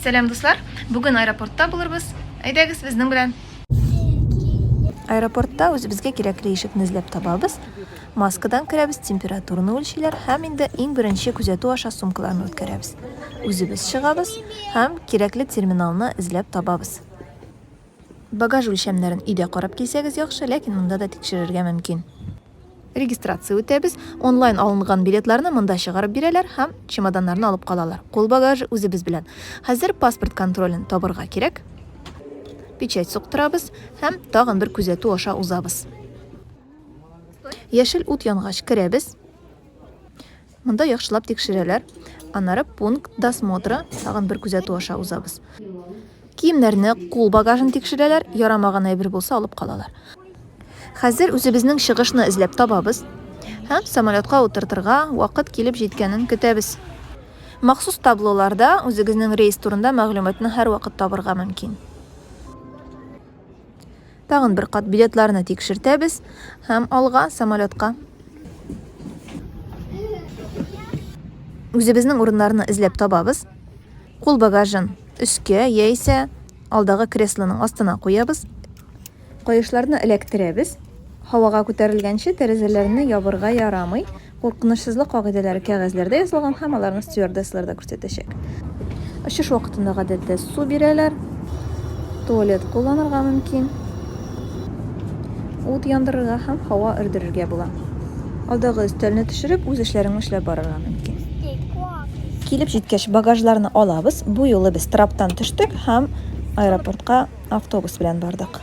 Сәлам дуслар, бүген аэропортта булырбыз. Әйдәгез безнең белән. Аэропортта үзебезгә кирәкле ишекне эзләп табабыз. Маскадан керәбез, температураны үлчиләр һәм инде иң беренче күзәтү аша сумкаларны үткәрәбез. Үзебез чыгабыз һәм кирәкле терминалны эзләп табабыз. Багаж үлчәмнәрен өйдә карап килсәгез яхшы, ләкин монда да тикшерергә мөмкин. Регистрация үтәбез. Онлайн алынган билетларны монда чыгарып бирәләр һәм чемоданнарны алып калалар. Кул багажы үзебез белән. Хәзер паспорт контролен табырга кирәк. Печать суктырабыз һәм тагын бер күзәтү аша узабыз. Яшел ут янгач керәбез. Монда яхшылап тикшерәләр. Аннары пункт досмотра тагын бер күзәтү аша узабыз. Киемнәрне, кул багажын тикшерәләр, ярамаган әйбер булса алып калалар. Хәзер үзебезнең чыгышны эзләп табабыз һәм самолетка утыртырга вакыт килеп җиткәнен көтәбез. Махсус таблоларда үзегезнең рейс турында мәгълүматны һәр вакыт табырга мөмкин. Тагын бер кат билетларны тикшертәбез һәм алга самолетка. Үзебезнең урыннарны эзләп табабыз. Кул багажын өскә яисә алдагы креслоның астына куябыз. Каешларны эләктерәбез. Һавага күтәрелгәнче тәрәзәләрне ябырга ярамый. Куркынычсызлык кагыйдәләре кәгазьләрдә язылган һәм аларны стюардесслар да күрсәтәчәк. Очыш вакытында гадәттә су бирәләр. Туалет кулланырга мөмкин. Ут яндырырга һәм һава өрдерергә була. Алдагы өстәлне төшереп, үз эшләреңне эшләп барырга мөмкин. Килеп җиткәч багажларны алабыз. Бу юлы без траптан төштек һәм аэропортка автобус белән бардык.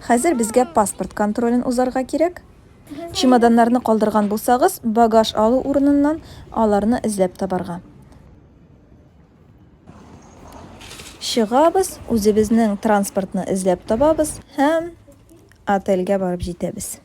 Хәзер безгә паспорт контролен узарга кирәк. Чемоданнарны калдырган булсагыз, багаж алу урыныннан аларны эзләп табарга. Чыгабыз, үзебезнең транспортны эзләп табабыз һәм отельгә барып җитәбез.